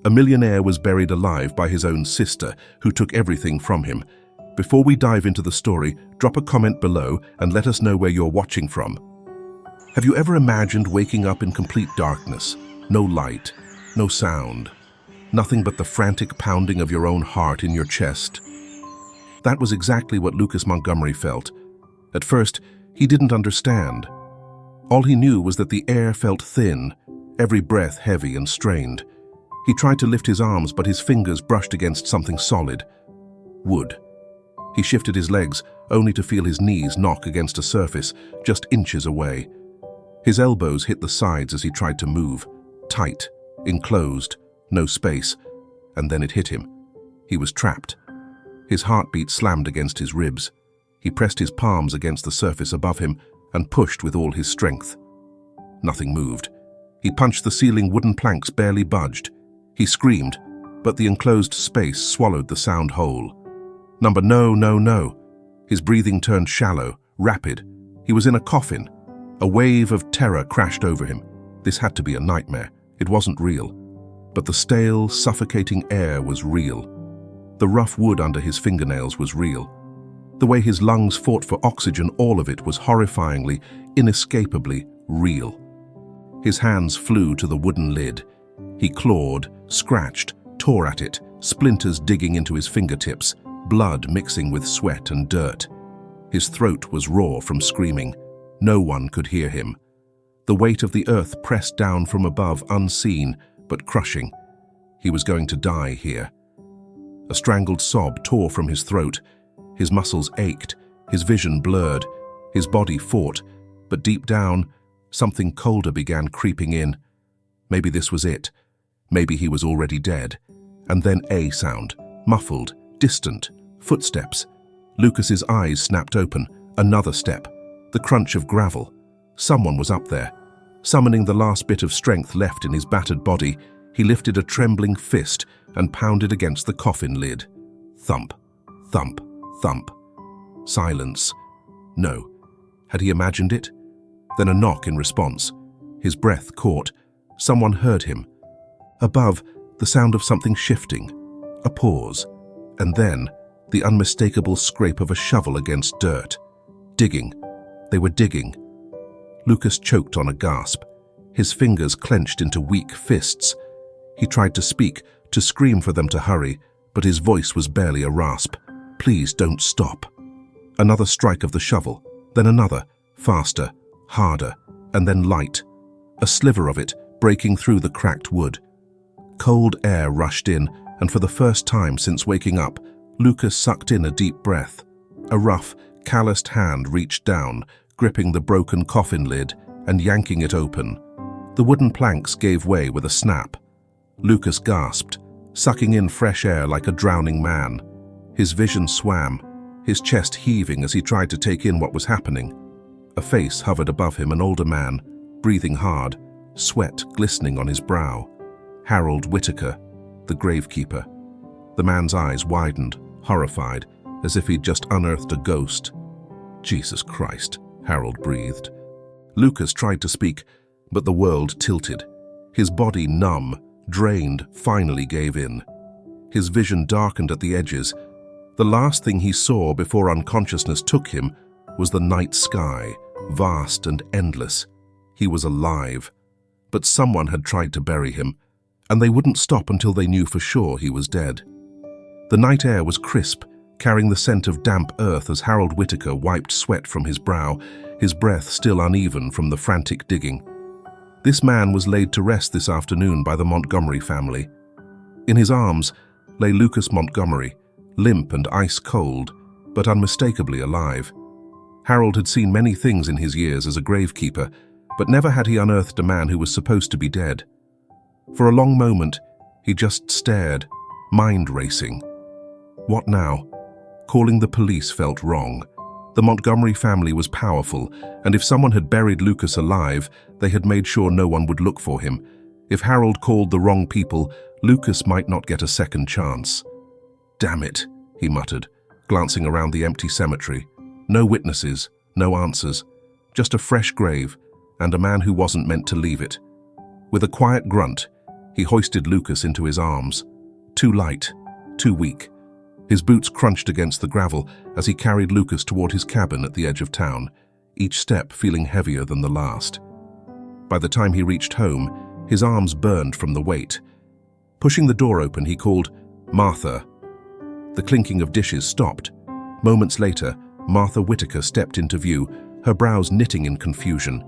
A millionaire was buried alive by his own sister, who took everything from him. Before we dive into the story, drop a comment below and let us know where you're watching from. Have you ever imagined waking up in complete darkness? No light, no sound, nothing but the frantic pounding of your own heart in your chest. That was exactly what Lucas Montgomery felt. At first, he didn't understand. All he knew was that the air felt thin, every breath heavy and strained. He tried to lift his arms, but his fingers brushed against something solid. Wood. He shifted his legs, only to feel his knees knock against a surface just inches away. His elbows hit the sides as he tried to move. Tight, enclosed, no space. And then it hit him. He was trapped. His heartbeat slammed against his ribs. He pressed his palms against the surface above him and pushed with all his strength. Nothing moved. He punched the ceiling, wooden planks barely budged. He screamed, but the enclosed space swallowed the sound whole. Number no, no, no. His breathing turned shallow, rapid. He was in a coffin. A wave of terror crashed over him. This had to be a nightmare. It wasn't real. But the stale, suffocating air was real. The rough wood under his fingernails was real. The way his lungs fought for oxygen, all of it was horrifyingly, inescapably real. His hands flew to the wooden lid. He clawed, scratched, tore at it, splinters digging into his fingertips, blood mixing with sweat and dirt. His throat was raw from screaming. No one could hear him. The weight of the earth pressed down from above, unseen, but crushing. He was going to die here. A strangled sob tore from his throat. His muscles ached, his vision blurred, his body fought, but deep down, something colder began creeping in. Maybe this was it. Maybe he was already dead. And then a sound, muffled, distant, footsteps. Lucas's eyes snapped open. Another step. The crunch of gravel. Someone was up there. Summoning the last bit of strength left in his battered body, he lifted a trembling fist and pounded against the coffin lid. Thump, thump, thump. Silence. No. Had he imagined it? Then a knock in response. His breath caught. Someone heard him. Above, the sound of something shifting. A pause. And then, the unmistakable scrape of a shovel against dirt. Digging. They were digging. Lucas choked on a gasp. His fingers clenched into weak fists. He tried to speak, to scream for them to hurry, but his voice was barely a rasp. Please don't stop. Another strike of the shovel, then another, faster, harder, and then light. A sliver of it breaking through the cracked wood. Cold air rushed in, and for the first time since waking up, Lucas sucked in a deep breath. A rough, calloused hand reached down, gripping the broken coffin lid and yanking it open. The wooden planks gave way with a snap. Lucas gasped, sucking in fresh air like a drowning man. His vision swam, his chest heaving as he tried to take in what was happening. A face hovered above him, an older man, breathing hard, sweat glistening on his brow. Harold Whitaker, the gravekeeper. The man's eyes widened, horrified, as if he'd just unearthed a ghost. Jesus Christ, Harold breathed. Lucas tried to speak, but the world tilted. His body, numb, drained, finally gave in. His vision darkened at the edges. The last thing he saw before unconsciousness took him was the night sky, vast and endless. He was alive. But someone had tried to bury him, and they wouldn't stop until they knew for sure he was dead. The night air was crisp, carrying the scent of damp earth as Harold Whitaker wiped sweat from his brow, his breath still uneven from the frantic digging. This man was laid to rest this afternoon by the Montgomery family. In his arms lay Lucas Montgomery, limp and ice-cold, but unmistakably alive. Harold had seen many things in his years as a gravekeeper, but never had he unearthed a man who was supposed to be dead. For a long moment, he just stared, mind racing. What now? Calling the police felt wrong. The Montgomery family was powerful, and if someone had buried Lucas alive, they had made sure no one would look for him. If Harold called the wrong people, Lucas might not get a second chance. Damn it, he muttered, glancing around the empty cemetery. No witnesses, no answers, just a fresh grave, and a man who wasn't meant to leave it. With a quiet grunt, He hoisted Lucas into his arms. Too light, too weak. His boots crunched against the gravel as he carried Lucas toward his cabin at the edge of town, each step feeling heavier than the last. By the time he reached home, his arms burned from the weight. Pushing the door open, he called, "Martha." The clinking of dishes stopped. Moments later, Martha Whitaker stepped into view, her brows knitting in confusion.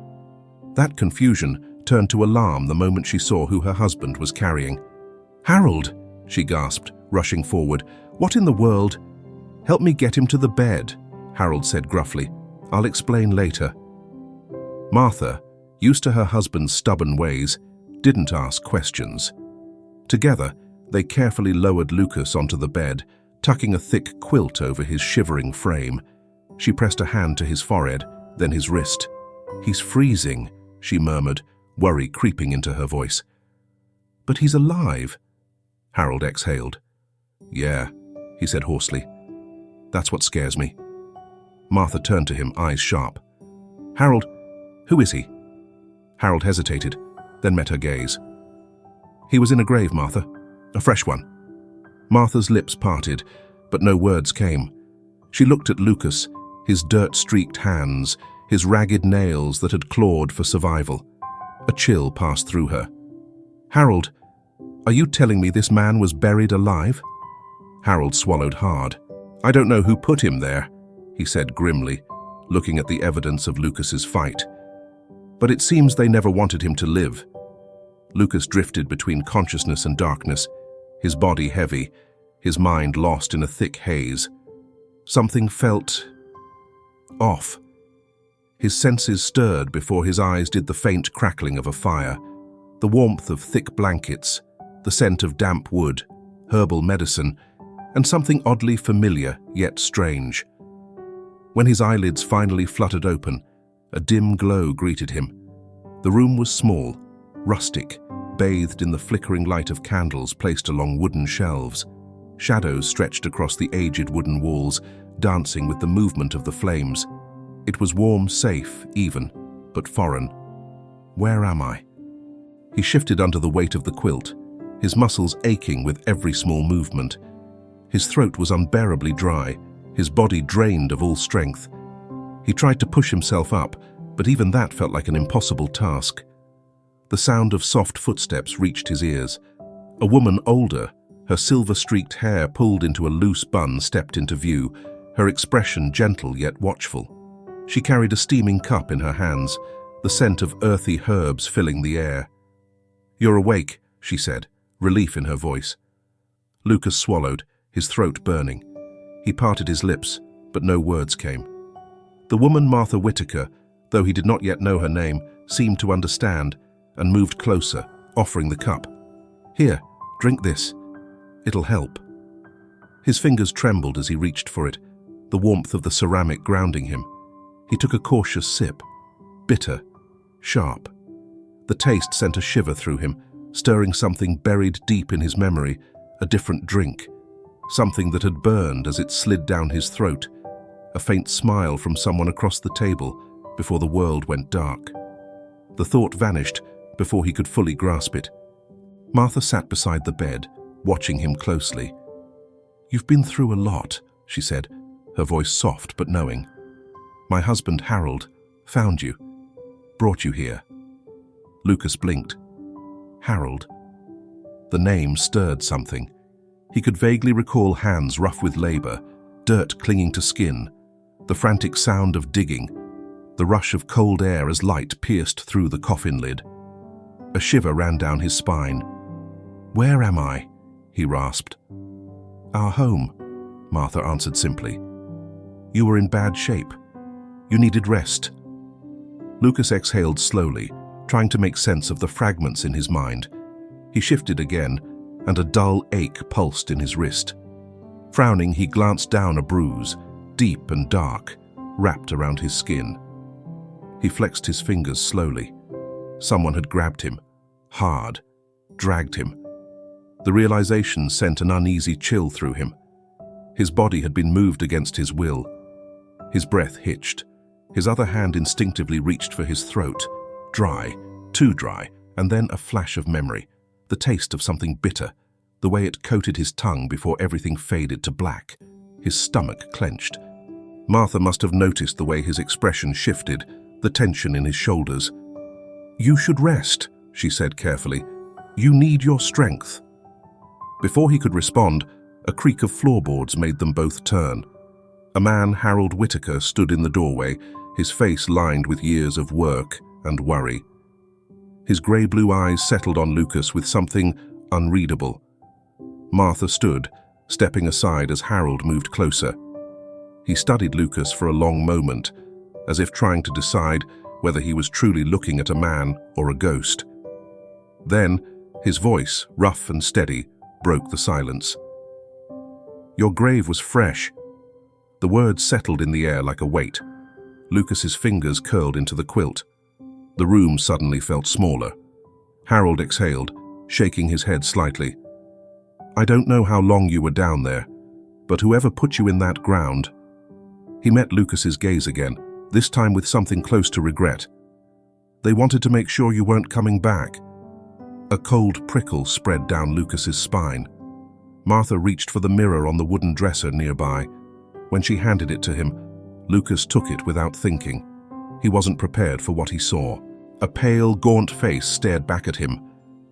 That confusion turned to alarm the moment she saw who her husband was carrying. "Harold," she gasped, rushing forward. "What in the world?" "Help me get him to the bed," Harold said gruffly. "I'll explain later." Martha, used to her husband's stubborn ways, didn't ask questions. Together, they carefully lowered Lucas onto the bed, tucking a thick quilt over his shivering frame. She pressed a hand to his forehead, then his wrist. "He's freezing," she murmured, worry creeping into her voice. "But he's alive," Harold exhaled. "Yeah," he said hoarsely. "That's what scares me." Martha turned to him, eyes sharp. "Harold, who is he?" Harold hesitated, then met her gaze. "He was in a grave, Martha. A fresh one." Martha's lips parted, but no words came. She looked at Lucas, his dirt-streaked hands, his ragged nails that had clawed for survival. A chill passed through her. "Harold, are you telling me this man was buried alive?" Harold swallowed hard. "I don't know who put him there," he said grimly, looking at the evidence of Lucas's fight. "But it seems they never wanted him to live." Lucas drifted between consciousness and darkness, his body heavy, his mind lost in a thick haze. Something felt off. His senses stirred before his eyes did the faint crackling of a fire, the warmth of thick blankets, the scent of damp wood, herbal medicine, and something oddly familiar yet strange. When his eyelids finally fluttered open, a dim glow greeted him. The room was small, rustic, bathed in the flickering light of candles placed along wooden shelves. Shadows stretched across the aged wooden walls, dancing with the movement of the flames. It was warm, safe, even, but foreign. Where am I? He shifted under the weight of the quilt, his muscles aching with every small movement. His throat was unbearably dry, his body drained of all strength. He tried to push himself up, but even that felt like an impossible task. The sound of soft footsteps reached his ears. A woman older, her silver-streaked hair pulled into a loose bun, stepped into view, her expression gentle yet watchful. She carried a steaming cup in her hands, the scent of earthy herbs filling the air. "You're awake," she said, relief in her voice. Lucas swallowed, his throat burning. He parted his lips, but no words came. The woman Martha Whitaker, though he did not yet know her name, seemed to understand and moved closer, offering the cup. "Here, drink this. It'll help." His fingers trembled as he reached for it, the warmth of the ceramic grounding him. He took a cautious sip. Bitter, sharp. The taste sent a shiver through him, stirring something buried deep in his memory, a different drink, something that had burned as it slid down his throat, a faint smile from someone across the table before the world went dark. The thought vanished before he could fully grasp it. Martha sat beside the bed, watching him closely. "You've been through a lot," she said, her voice soft but knowing. "My husband, Harold, found you, brought you here." Lucas blinked. Harold. The name stirred something. He could vaguely recall hands rough with labor, dirt clinging to skin, the frantic sound of digging, the rush of cold air as light pierced through the coffin lid. A shiver ran down his spine. "Where am I?" he rasped. "Our home," Martha answered simply. "You were in bad shape. You needed rest." Lucas exhaled slowly, trying to make sense of the fragments in his mind. He shifted again, and a dull ache pulsed in his wrist. Frowning, he glanced down a bruise, deep and dark, wrapped around his skin. He flexed his fingers slowly. Someone had grabbed him, hard, dragged him. The realization sent an uneasy chill through him. His body had been moved against his will. His breath hitched. His other hand instinctively reached for his throat, dry, too dry, and then a flash of memory. the taste of something bitter, the way it coated his tongue before everything faded to black. His stomach clenched. Martha must have noticed the way his expression shifted, the tension in his shoulders. "You should rest," she said carefully. "You need your strength." Before he could respond, a creak of floorboards made them both turn. A man, Harold Whitaker, stood in the doorway, his face lined with years of work and worry. His grey-blue eyes settled on Lucas with something unreadable. Martha stood, stepping aside as Harold moved closer. He studied Lucas for a long moment, as if trying to decide whether he was truly looking at a man or a ghost. Then, his voice, rough and steady, broke the silence. "Your grave was fresh." The words settled in the air like a weight. Lucas's fingers curled into the quilt. The room suddenly felt smaller. Harold exhaled, shaking his head slightly. "I don't know how long you were down there, but whoever put you in that ground..." He met Lucas's gaze again, this time with something close to regret. "They wanted to make sure you weren't coming back." A cold prickle spread down Lucas's spine. Martha reached for the mirror on the wooden dresser nearby. When she handed it to him, Lucas took it without thinking. He wasn't prepared for what he saw. A pale, gaunt face stared back at him.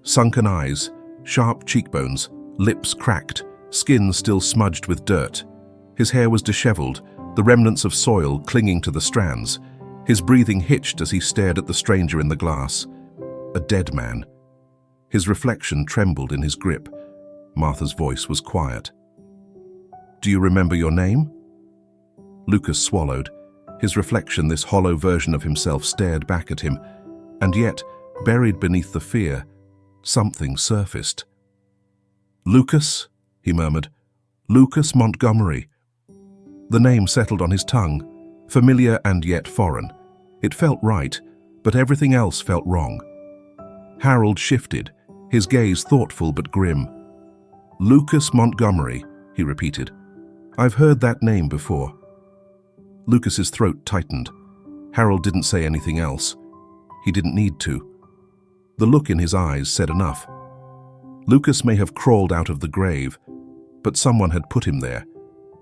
Sunken eyes, sharp cheekbones, lips cracked, skin still smudged with dirt. His hair was disheveled, the remnants of soil clinging to the strands. His breathing hitched as he stared at the stranger in the glass. A dead man. His reflection trembled in his grip. Martha's voice was quiet. "Do you remember your name?" Lucas swallowed. His reflection, this hollow version of himself, stared back at him. And yet, buried beneath the fear, something surfaced. "Lucas," he murmured. "Lucas Montgomery." The name settled on his tongue, familiar and yet foreign. It felt right, but everything else felt wrong. Harold shifted, his gaze thoughtful but grim. "Lucas Montgomery," he repeated. "I've heard that name before." Lucas's throat tightened. Harold didn't say anything else. He didn't need to. The look in his eyes said enough. Lucas may have crawled out of the grave, but someone had put him there,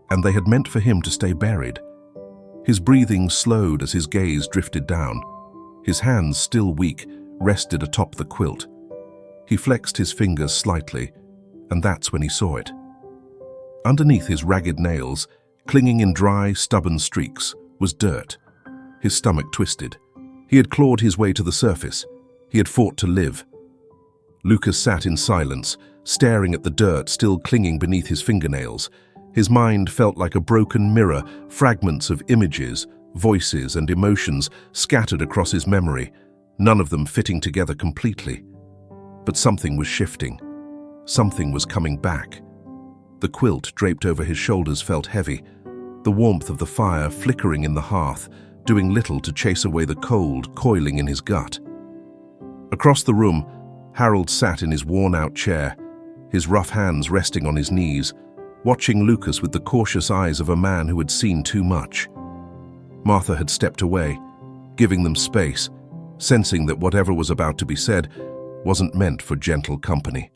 and they had meant for him to stay buried. His breathing slowed as his gaze drifted down. His hands, still weak, rested atop the quilt. He flexed his fingers slightly, and that's when he saw it. Underneath his ragged nails, clinging in dry, stubborn streaks, was dirt. His stomach twisted. He had clawed his way to the surface. He had fought to live. Lucas sat in silence, staring at the dirt still clinging beneath his fingernails. His mind felt like a broken mirror, fragments of images, voices, and emotions scattered across his memory, none of them fitting together completely. But something was shifting. Something was coming back. The quilt draped over his shoulders felt heavy, the warmth of the fire flickering in the hearth, doing little to chase away the cold coiling in his gut. Across the room, Harold sat in his worn-out chair, his rough hands resting on his knees, watching Lucas with the cautious eyes of a man who had seen too much. Martha had stepped away, giving them space, sensing that whatever was about to be said wasn't meant for gentle company.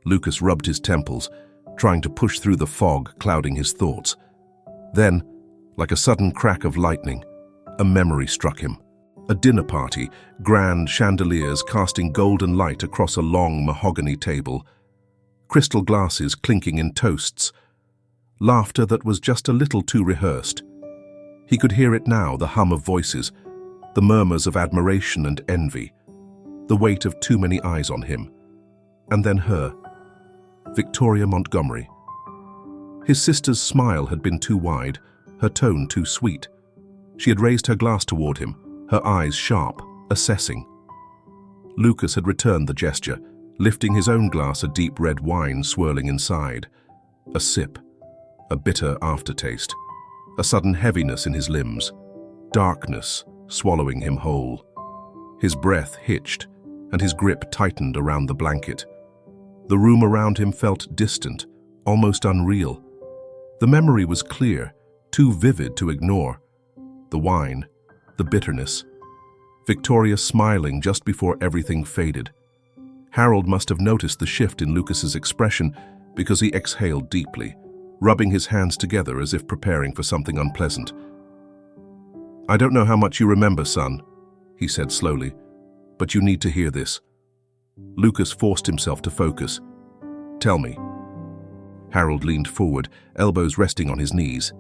Lucas rubbed his temples, trying to push through the fog clouding his thoughts. Then, like a sudden crack of lightning, a memory struck him. A dinner party, grand chandeliers casting golden light across a long mahogany table, crystal glasses clinking in toasts, laughter that was just a little too rehearsed. He could hear it now, the hum of voices, the murmurs of admiration and envy, the weight of too many eyes on him. And then her, Victoria Montgomery. His sister's smile had been too wide, her tone too sweet. She had raised her glass toward him, her eyes sharp, assessing. Lucas had returned the gesture, lifting his own glass, a deep red wine swirling inside. A sip, a bitter aftertaste, a sudden heaviness in his limbs, darkness swallowing him whole. His breath hitched, and his grip tightened around the blanket. The room around him felt distant, almost unreal. The memory was clear, too vivid to ignore. The wine, the bitterness. Victoria smiling just before everything faded. Harold must have noticed the shift in Lucas's expression because he exhaled deeply, rubbing his hands together as if preparing for something unpleasant. "I don't know how much you remember, son," he said slowly, "but you need to hear this." Lucas forced himself to focus. "Tell me." Harold leaned forward, elbows resting on his knees.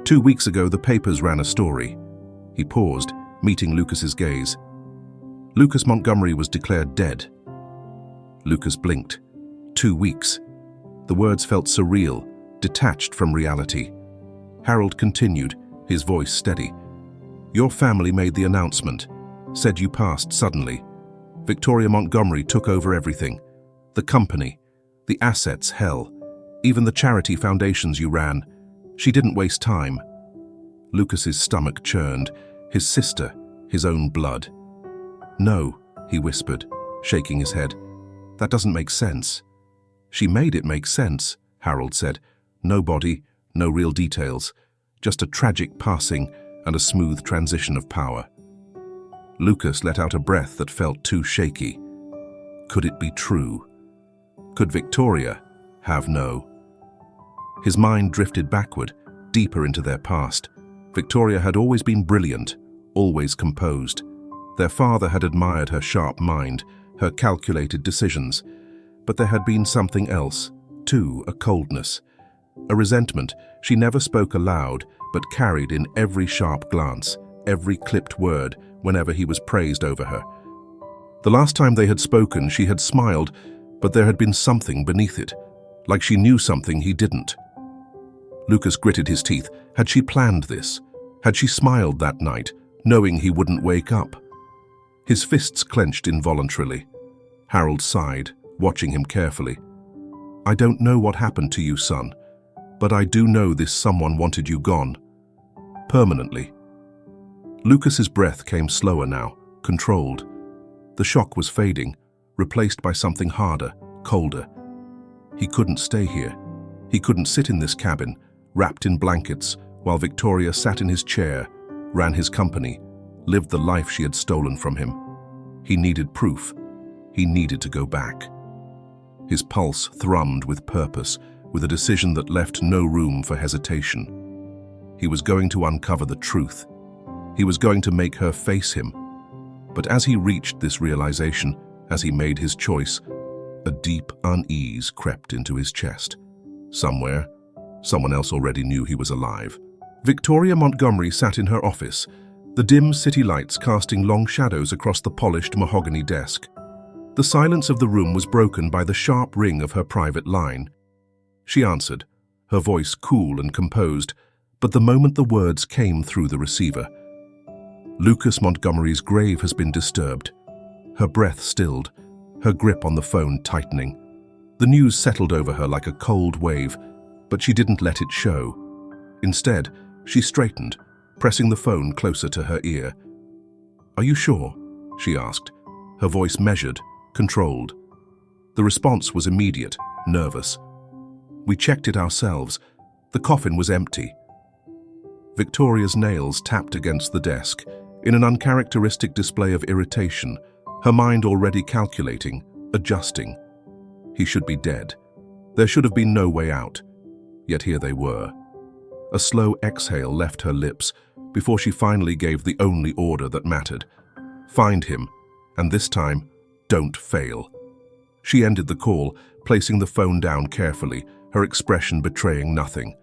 2 weeks ago, the papers ran a story. He paused, meeting Lucas's gaze. Lucas Montgomery was declared dead. Lucas blinked. 2 weeks. The words felt surreal, detached from reality. Harold continued, his voice steady. "Your family made the announcement, said you passed suddenly. Victoria Montgomery took over everything. The company, the assets, hell, even the charity foundations you ran. She didn't waste time." Lucas's stomach churned, his sister, his own blood. "No," he whispered, shaking his head. "That doesn't make sense." "She made it make sense," Harold said. "No body, no real details, just a tragic passing and a smooth transition of power." Lucas let out a breath that felt too shaky. Could it be true? Could Victoria have no? His mind drifted backward, deeper into their past. Victoria had always been brilliant, always composed. Their father had admired her sharp mind, her calculated decisions. But there had been something else, too, a coldness, a resentment she never spoke aloud but carried in every sharp glance, every clipped word whenever he was praised over her. The last time they had spoken, she had smiled, but there had been something beneath it, like she knew something he didn't. Lucas gritted his teeth. Had she planned this? Had she smiled that night, knowing he wouldn't wake up? His fists clenched involuntarily. Harold sighed, watching him carefully. "I don't know what happened to you, son, but I do know this someone wanted you gone. Permanently." Lucas's breath came slower now, controlled. The shock was fading, replaced by something harder, colder. He couldn't stay here. He couldn't sit in this cabin, wrapped in blankets, while Victoria sat in his chair, ran his company, lived the life she had stolen from him. He needed proof. He needed to go back. His pulse thrummed with purpose, with a decision that left no room for hesitation. He was going to uncover the truth. He was going to make her face him. But as he reached this realization, as he made his choice, a deep unease crept into his chest. Somewhere, someone else already knew he was alive. Victoria Montgomery sat in her office, the dim city lights casting long shadows across the polished mahogany desk. The silence of the room was broken by the sharp ring of her private line. She answered, her voice cool and composed, but the moment the words came through the receiver, "Lucas Montgomery's grave has been disturbed." Her breath stilled, her grip on the phone tightening. The news settled over her like a cold wave, but she didn't let it show. Instead, she straightened, pressing the phone closer to her ear. "Are you sure?" she asked, her voice measured, controlled. The response was immediate, nervous. "We checked it ourselves. The coffin was empty." Victoria's nails tapped against the desk, in an uncharacteristic display of irritation, her mind already calculating, adjusting. He should be dead. There should have been no way out. Yet here they were. A slow exhale left her lips before she finally gave the only order that mattered. Find him, and this time, don't fail. She ended the call, placing the phone down carefully, her expression betraying nothing.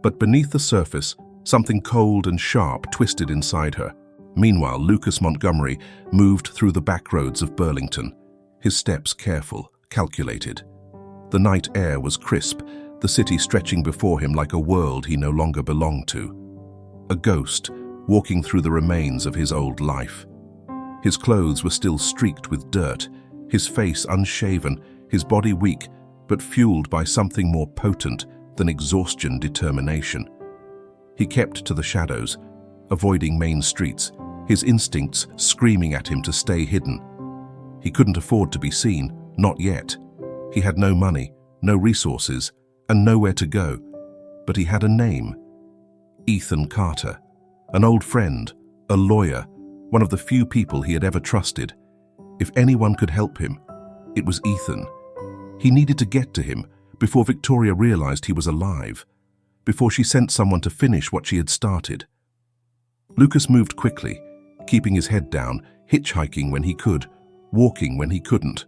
But beneath the surface, something cold and sharp twisted inside her. Meanwhile, Lucas Montgomery moved through the back roads of Burlington, his steps careful, calculated. The night air was crisp, the city stretching before him like a world he no longer belonged to. A ghost, walking through the remains of his old life. His clothes were still streaked with dirt, his face unshaven, his body weak, but fueled by something more potent than exhaustion determination. He kept to the shadows, avoiding main streets, his instincts screaming at him to stay hidden. He couldn't afford to be seen, not yet. He had no money, no resources, and nowhere to go. But he had a name. Ethan Carter, an old friend, a lawyer, one of the few people he had ever trusted. If anyone could help him, It was Ethan. He needed to get to him before Victoria realized he was alive, before she sent someone to finish what she had started. Lucas moved quickly, keeping his head down, hitchhiking when he could, walking when he couldn't.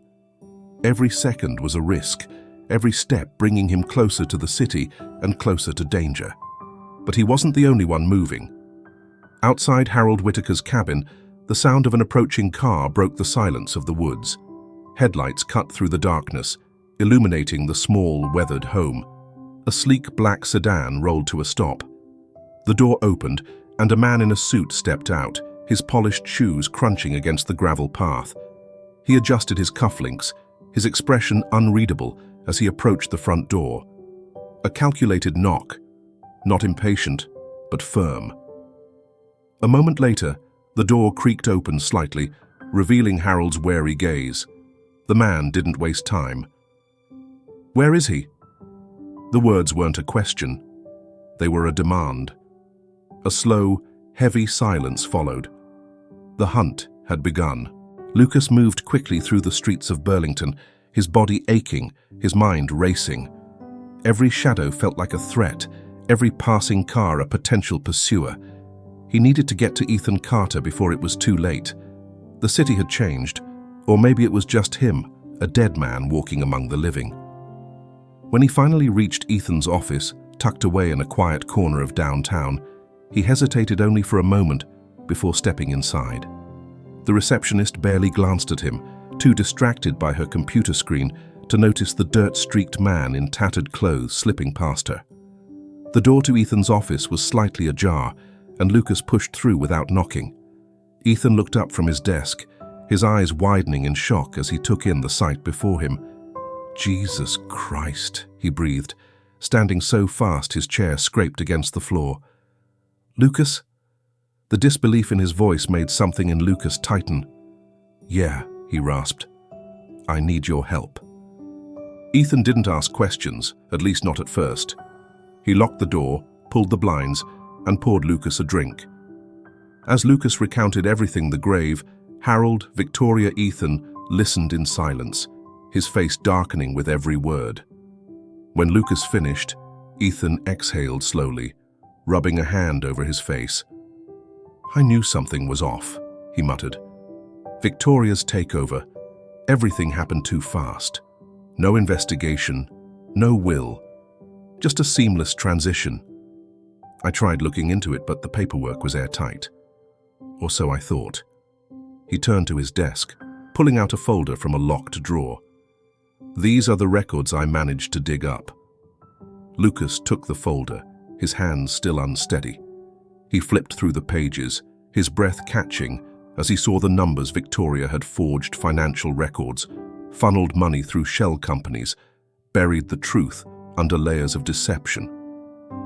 Every second was a risk, every step bringing him closer to the city and closer to danger. But he wasn't the only one moving. Outside Harold Whitaker's cabin, the sound of an approaching car broke the silence of the woods. Headlights cut through the darkness, illuminating the small, weathered home. A sleek black sedan rolled to a stop. The door opened, and a man in a suit stepped out, his polished shoes crunching against the gravel path. He adjusted his cufflinks, his expression unreadable as he approached the front door. A calculated knock, not impatient, but firm. A moment later, the door creaked open slightly, revealing Harold's wary gaze. The man didn't waste time. "Where is he?" The words weren't a question. They were a demand. A slow, heavy silence followed. The hunt had begun. Lucas moved quickly through the streets of Burlington, his body aching, his mind racing. Every shadow felt like a threat, every passing car a potential pursuer. He needed to get to Ethan Carter before it was too late. The city had changed, or maybe it was just him, a dead man walking among the living. When he finally reached Ethan's office, tucked away in a quiet corner of downtown, he hesitated only for a moment before stepping inside. The receptionist barely glanced at him, too distracted by her computer screen to notice the dirt-streaked man in tattered clothes slipping past her. The door to Ethan's office was slightly ajar, and Lucas pushed through without knocking. Ethan looked up from his desk, his eyes widening in shock as he took in the sight before him. "Jesus Christ," he breathed, standing so fast his chair scraped against the floor. "Lucas?" The disbelief in his voice made something in Lucas tighten. "Yeah," he rasped. "I need your help." Ethan didn't ask questions, at least not at first. He locked the door, pulled the blinds, and poured Lucas a drink. As Lucas recounted everything the grave, Harold, Victoria, Ethan listened in silence, his face darkening with every word. When Lucas finished, Ethan exhaled slowly, rubbing a hand over his face. "I knew something was off," he muttered. "Victoria's takeover. Everything happened too fast. No investigation, no will, just a seamless transition. I tried looking into it, but the paperwork was airtight. Or so I thought." He turned to his desk, pulling out a folder from a locked drawer. "These are the records I managed to dig up." Lucas took the folder, his hands still unsteady. He flipped through the pages, his breath catching as he saw the numbers Victoria had forged financial records, funneled money through shell companies, buried the truth under layers of deception.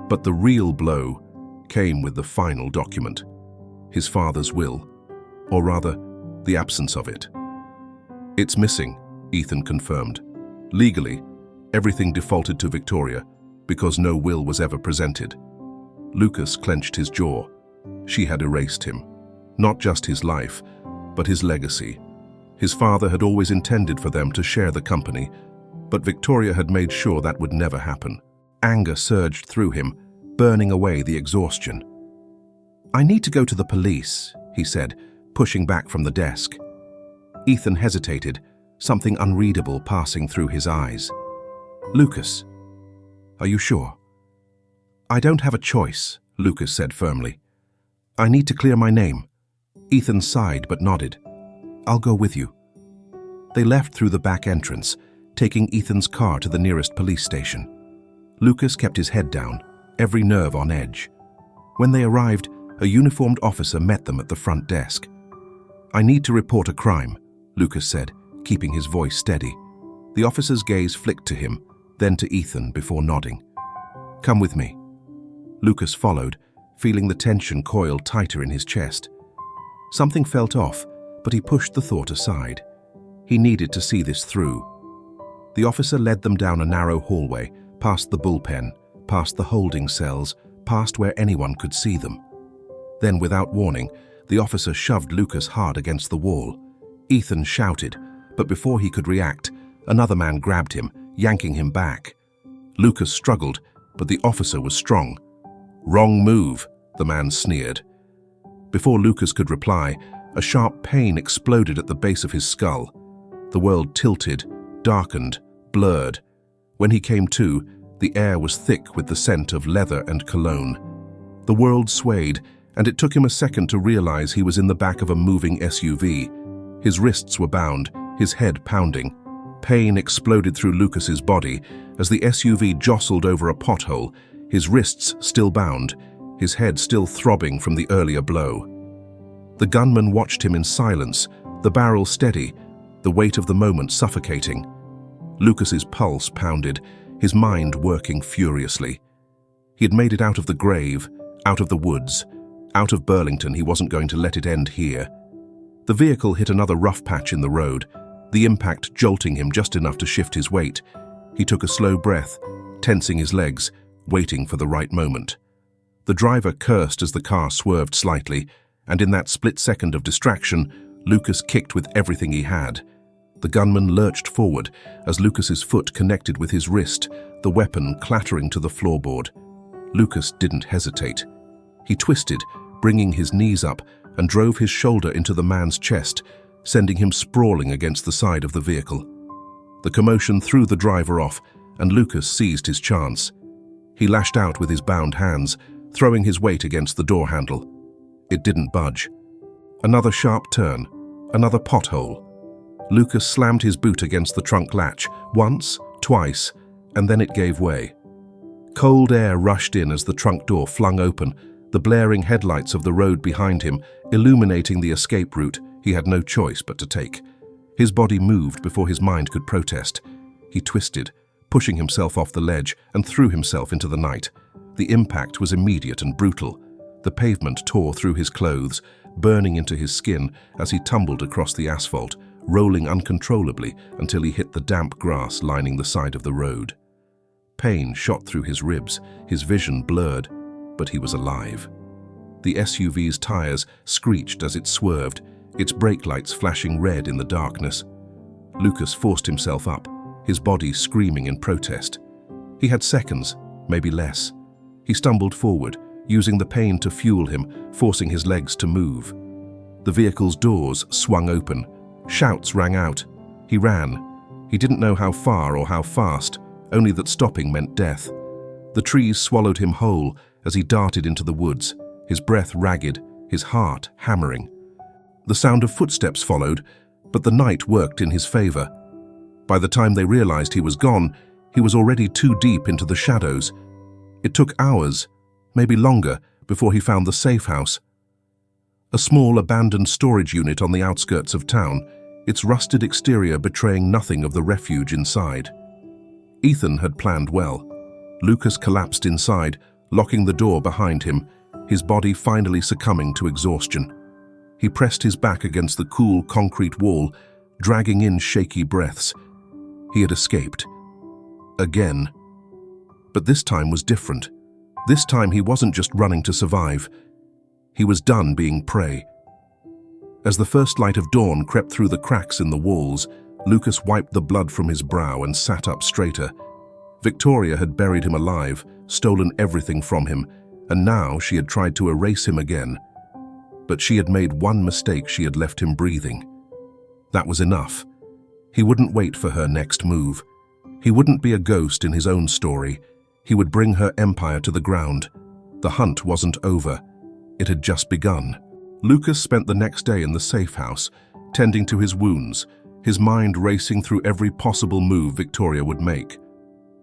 But the real blow came with the final document, his father's will, or rather, the absence of it. "It's missing," Ethan confirmed. "Legally, everything defaulted to Victoria because no will was ever presented." Lucas clenched his jaw. She had erased him. Not just his life, but his legacy. His father had always intended for them to share the company, but Victoria had made sure that would never happen. Anger surged through him, burning away the exhaustion. "I need to go to the police," he said, pushing back from the desk. Ethan hesitated, something unreadable passing through his eyes. "Lucas, are you sure?" "I don't have a choice," Lucas said firmly. "I need to clear my name." Ethan sighed but nodded. "I'll go with you." They left through the back entrance, taking Ethan's car to the nearest police station. Lucas kept his head down, every nerve on edge. When they arrived, a uniformed officer met them at the front desk. "I need to report a crime," Lucas said, keeping his voice steady. The officer's gaze flicked to him, then to Ethan before nodding. "Come with me." Lucas followed, feeling the tension coil tighter in his chest. Something felt off, but he pushed the thought aside. He needed to see this through. The officer led them down a narrow hallway, past the bullpen, past the holding cells, past where anyone could see them. Then, without warning, the officer shoved Lucas hard against the wall. Ethan shouted, But before he could react, another man grabbed him, yanking him back. Lucas struggled, but the officer was strong. "Wrong move," the man sneered. Before Lucas could reply, a sharp pain exploded at the base of his skull. The world tilted, darkened, blurred. When he came to, the air was thick with the scent of leather and cologne. The world swayed, and it took him a second to realize he was in the back of a moving SUV. His wrists were bound, his head pounding. Pain exploded through Lucas's body as the SUV jostled over a pothole, his wrists still bound, his head still throbbing from the earlier blow. The gunman watched him in silence, the barrel steady, the weight of the moment suffocating. Lucas's pulse pounded, his mind working furiously. He had made it out of the grave, out of the woods, out of Burlington. He wasn't going to let it end here. The vehicle hit another rough patch in the road, the impact jolting him just enough to shift his weight. He took a slow breath, tensing his legs, waiting for the right moment. The driver cursed as the car swerved slightly, and in that split second of distraction, Lucas kicked with everything he had. The gunman lurched forward as Lucas's foot connected with his wrist, the weapon clattering to the floorboard. Lucas didn't hesitate. He twisted, bringing his knees up, and drove his shoulder into the man's chest, sending him sprawling against the side of the vehicle. The commotion threw the driver off, and Lucas seized his chance. He lashed out with his bound hands, throwing his weight against the door handle. It didn't budge. Another sharp turn, another pothole. Lucas slammed his boot against the trunk latch, once, twice, and then it gave way. Cold air rushed in as the trunk door flung open, the blaring headlights of the road behind him illuminating the escape route he had no choice but to take. His body moved before his mind could protest. He twisted, pushing himself off the ledge, and threw himself into the night. The impact was immediate and brutal. The pavement tore through his clothes, burning into his skin as he tumbled across the asphalt, rolling uncontrollably until he hit the damp grass lining the side of the road. Pain shot through his ribs, his vision blurred, but he was alive. The SUV's tires screeched as it swerved, its brake lights flashing red in the darkness. Lucas forced himself up, his body screaming in protest. He had seconds, maybe less. He stumbled forward, using the pain to fuel him, forcing his legs to move. The vehicle's doors swung open. Shouts rang out. He ran. He didn't know how far or how fast, only that stopping meant death. The trees swallowed him whole as he darted into the woods, his breath ragged, his heart hammering. The sound of footsteps followed, but the night worked in his favor. By the time they realized he was gone, he was already too deep into the shadows. It took hours, maybe longer, before he found the safe house. A small abandoned storage unit on the outskirts of town, its rusted exterior betraying nothing of the refuge inside. Ethan had planned well. Lucas collapsed inside, locking the door behind him, his body finally succumbing to exhaustion. He pressed his back against the cool concrete wall, dragging in shaky breaths. He had escaped. Again. But this time was different. This time he wasn't just running to survive. He was done being prey. As the first light of dawn crept through the cracks in the walls, Lucas wiped the blood from his brow and sat up straighter. Victoria had buried him alive, stolen everything from him, and now she had tried to erase him again. But she had made one mistake: she had left him breathing. That was enough. He wouldn't wait for her next move. He wouldn't be a ghost in his own story. He would bring her empire to the ground. The hunt wasn't over. It had just begun. Lucas spent the next day in the safe house, tending to his wounds, his mind racing through every possible move Victoria would make.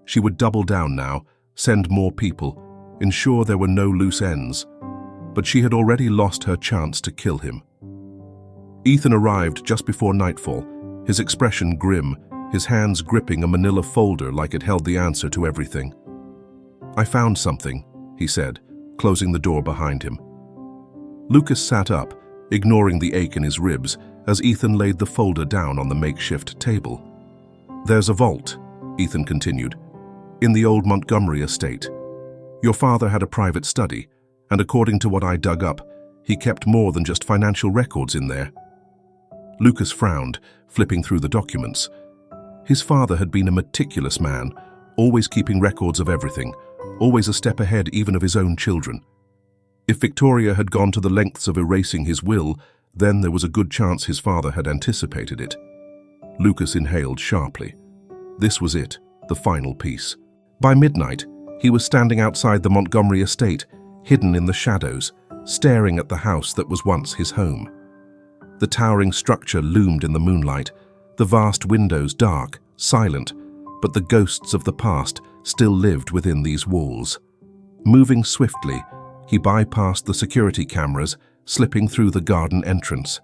She would double down now, send more people, ensure there were no loose ends. But she had already lost her chance to kill him. Ethan arrived just before nightfall, his expression grim, his hands gripping a manila folder like it held the answer to everything. "I found something," he said, closing the door behind him. Lucas sat up, ignoring the ache in his ribs, as Ethan laid the folder down on the makeshift table. "There's a vault," Ethan continued, "in the old Montgomery estate. Your father had a private study, and according to what I dug up, he kept more than just financial records in there." Lucas frowned, flipping through the documents. His father had been a meticulous man, always keeping records of everything, always a step ahead even of his own children. If Victoria had gone to the lengths of erasing his will, then there was a good chance his father had anticipated it. Lucas inhaled sharply. This was it, the final piece. By midnight, he was standing outside the Montgomery estate, hidden in the shadows, staring at the house that was once his home. The towering structure loomed in the moonlight, the vast windows dark, silent, but the ghosts of the past still lived within these walls. Moving swiftly, he bypassed the security cameras, slipping through the garden entrance.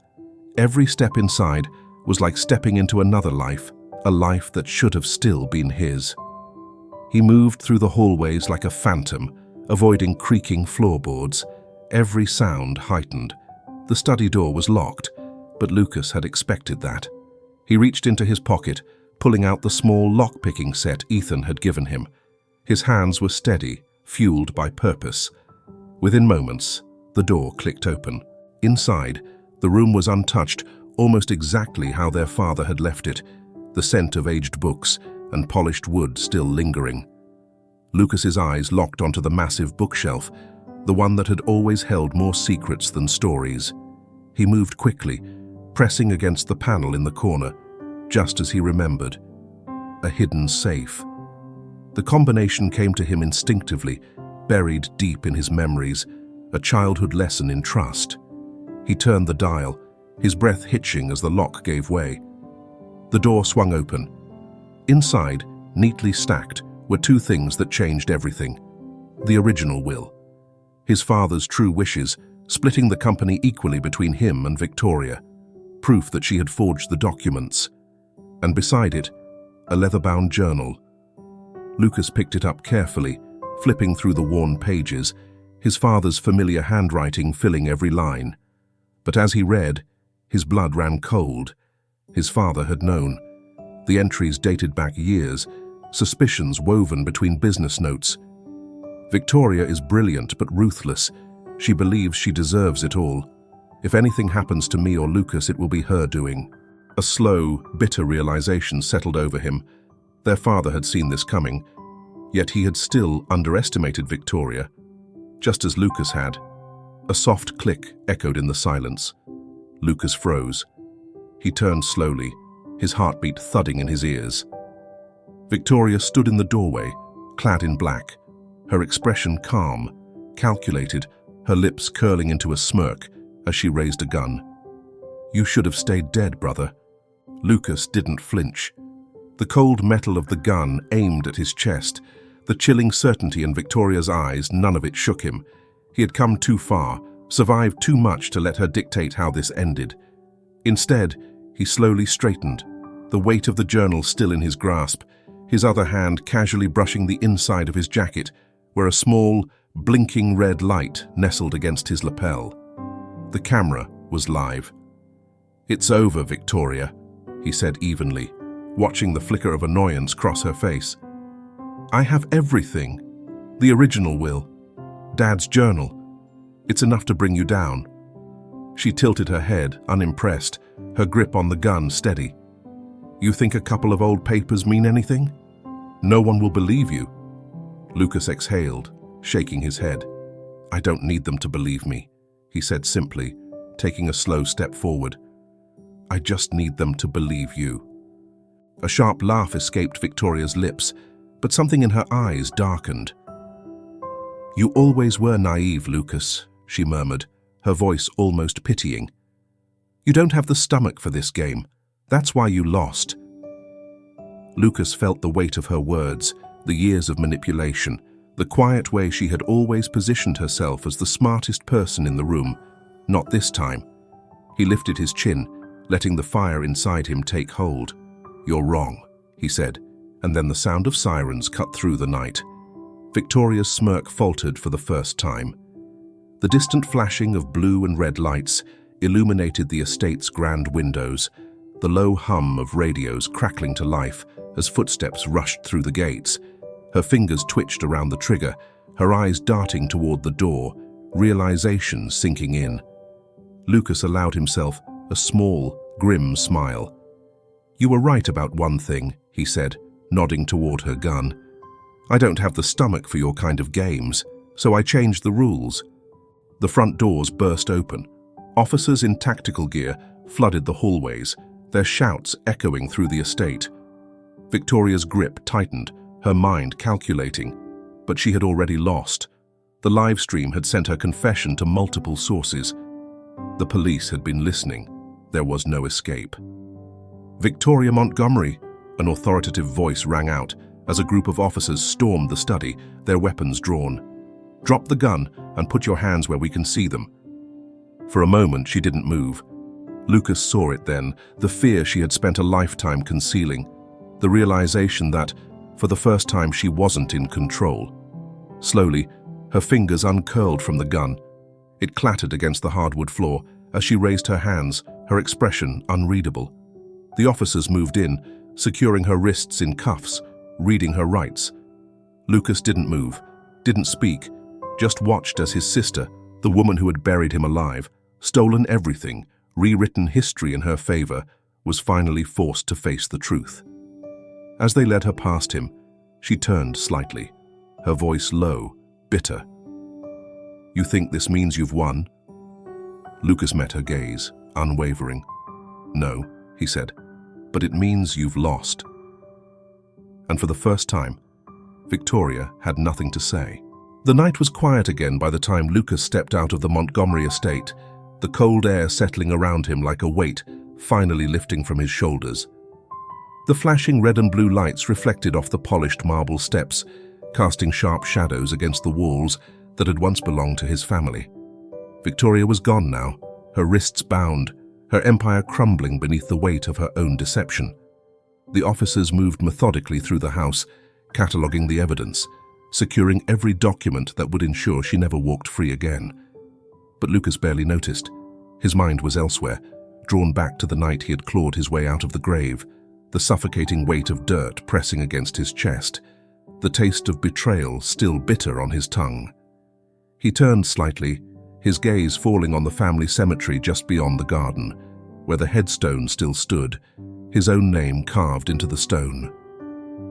Every step inside was like stepping into another life, a life that should have still been his. He moved through the hallways like a phantom, avoiding creaking floorboards, every sound heightened. The study door was locked, but Lucas had expected that. He reached into his pocket, pulling out the small lock-picking set Ethan had given him. His hands were steady, fueled by purpose. Within moments, the door clicked open. Inside, the room was untouched, almost exactly how their father had left it, the scent of aged books and polished wood still lingering. Lucas's eyes locked onto the massive bookshelf, the one that had always held more secrets than stories. He moved quickly, pressing against the panel in the corner, just as he remembered. A hidden safe. The combination came to him instinctively, buried deep in his memories, a childhood lesson in trust. He turned the dial, his breath hitching as the lock gave way. The door swung open. Inside, neatly stacked, were two things that changed everything. The original will. His father's true wishes, splitting the company equally between him and Victoria. Proof that she had forged the documents. And beside it, a leather-bound journal. Lucas picked it up carefully, flipping through the worn pages, his father's familiar handwriting filling every line. But as he read, his blood ran cold. His father had known. The entries dated back years, suspicions woven between business notes. Victoria is brilliant but ruthless. She believes she deserves it all. If anything happens to me or Lucas, it will be her doing. A slow, bitter realization settled over him. Their father had seen this coming, yet he had still underestimated Victoria, just as Lucas had. A soft click echoed in the silence. Lucas froze. He turned slowly, his heartbeat thudding in his ears. Victoria stood in the doorway, clad in black, her expression calm, calculated, her lips curling into a smirk as she raised a gun. "You should have stayed dead, brother." Lucas didn't flinch. The cold metal of the gun aimed at his chest, the chilling certainty in Victoria's eyes, none of it shook him. He had come too far, survived too much to let her dictate how this ended. Instead, he slowly straightened, the weight of the journal still in his grasp, his other hand casually brushing the inside of his jacket, where a small, blinking red light nestled against his lapel. The camera was live. "It's over, Victoria," he said evenly, watching the flicker of annoyance cross her face. "I have everything. The original will. Dad's journal. It's enough to bring you down." She tilted her head, unimpressed, her grip on the gun steady. "You think a couple of old papers mean anything? No one will believe you." Lucas exhaled, shaking his head. "I don't need them to believe me," he said simply, taking a slow step forward. "I just need them to believe you." A sharp laugh escaped Victoria's lips, but something in her eyes darkened. "You always were naive, Lucas," she murmured, her voice almost pitying. "You don't have the stomach for this game. That's why you lost." Lucas felt the weight of her words, the years of manipulation, the quiet way she had always positioned herself as the smartest person in the room. Not this time. He lifted his chin, letting the fire inside him take hold. "You're wrong," he said, and then the sound of sirens cut through the night. Victoria's smirk faltered for the first time. The distant flashing of blue and red lights illuminated the estate's grand windows, the low hum of radios crackling to life as footsteps rushed through the gates. Her fingers twitched around the trigger, her eyes darting toward the door, realization sinking in. Lucas allowed himself a small, grim smile. "You were right about one thing," he said, nodding toward her gun. "I don't have the stomach for your kind of games, so I changed the rules." The front doors burst open. Officers in tactical gear flooded the hallways, their shouts echoing through the estate. Victoria's grip tightened, her mind calculating, but she had already lost. The live stream had sent her confession to multiple sources. The police had been listening. There was no escape. "Victoria Montgomery," an authoritative voice rang out as a group of officers stormed the study, their weapons drawn. "Drop the gun and put your hands where we can see them." For a moment, she didn't move. Lucas saw it then, the fear she had spent a lifetime concealing, the realization that, for the first time, she wasn't in control. Slowly, her fingers uncurled from the gun. It clattered against the hardwood floor as she raised her hands, her expression unreadable. The officers moved in, securing her wrists in cuffs, reading her rights. Lucas didn't move, didn't speak, just watched as his sister, the woman who had buried him alive, stolen everything, rewritten history in her favor, was finally forced to face the truth. As they led her past him, she turned slightly, her voice low, bitter. "You think this means you've won?" Lucas met her gaze, unwavering. "No," he said, "but it means you've lost." And for the first time, Victoria had nothing to say. The night was quiet again by the time Lucas stepped out of the Montgomery estate, the cold air settling around him like a weight, finally lifting from his shoulders. The flashing red and blue lights reflected off the polished marble steps, casting sharp shadows against the walls that had once belonged to his family. Victoria was gone now, her wrists bound, her empire crumbling beneath the weight of her own deception. The officers moved methodically through the house, cataloguing the evidence, securing every document that would ensure she never walked free again. But Lucas barely noticed. His mind was elsewhere, drawn back to the night he had clawed his way out of the grave, the suffocating weight of dirt pressing against his chest, the taste of betrayal still bitter on his tongue. He turned slightly, his gaze falling on the family cemetery just beyond the garden, where the headstone still stood, his own name carved into the stone.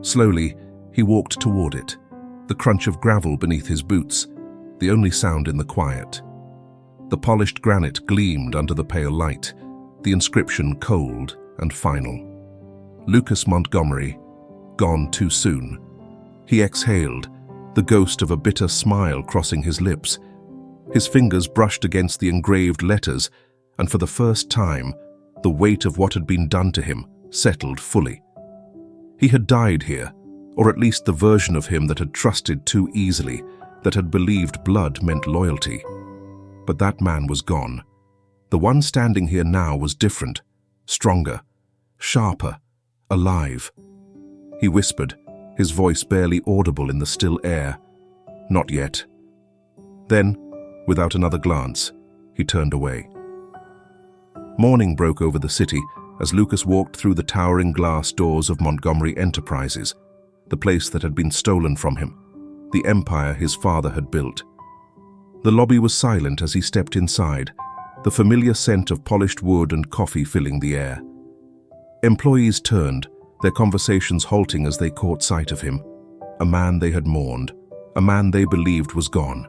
Slowly, he walked toward it, the crunch of gravel beneath his boots, the only sound in the quiet. The polished granite gleamed under the pale light, the inscription cold and final. Lucas Montgomery, gone too soon. He exhaled, the ghost of a bitter smile crossing his lips. His fingers brushed against the engraved letters, and for the first time, the weight of what had been done to him settled fully. He had died here, or at least the version of him that had trusted too easily, that had believed blood meant loyalty. But that man was gone. The one standing here now was different, stronger, sharper, alive. He whispered, his voice barely audible in the still air. "Not yet." Then, without another glance, he turned away. Morning broke over the city as Lucas walked through the towering glass doors of Montgomery Enterprises, the place that had been stolen from him, the empire his father had built. The lobby was silent as he stepped inside, the familiar scent of polished wood and coffee filling the air. Employees turned, their conversations halting as they caught sight of him, a man they had mourned, a man they believed was gone.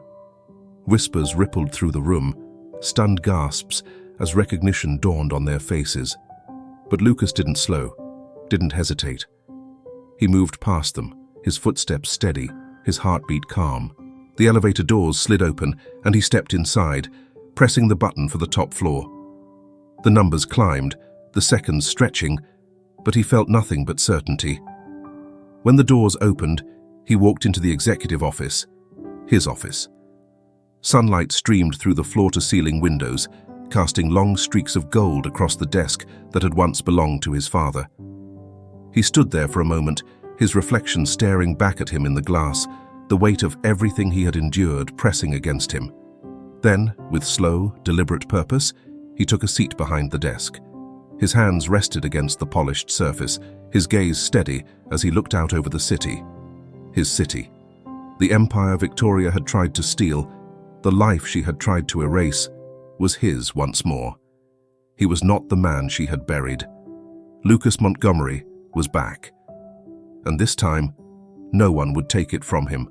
Whispers rippled through the room, stunned gasps as recognition dawned on their faces. But Lucas didn't slow, didn't hesitate. He moved past them, his footsteps steady, his heartbeat calm. The elevator doors slid open and he stepped inside, pressing the button for the top floor. The numbers climbed, the seconds stretching, but he felt nothing but certainty. When the doors opened, he walked into the executive office, his office. Sunlight streamed through the floor-to-ceiling windows, casting long streaks of gold across the desk that had once belonged to his father. He stood there for a moment, his reflection staring back at him in the glass, the weight of everything he had endured pressing against him. Then, with slow, deliberate purpose, he took a seat behind the desk. His hands rested against the polished surface, his gaze steady as he looked out over the city. His city. The empire Victoria had tried to steal, the life she had tried to erase, was his once more. He was not the man she had buried. Lucas Montgomery was back. And this time, no one would take it from him.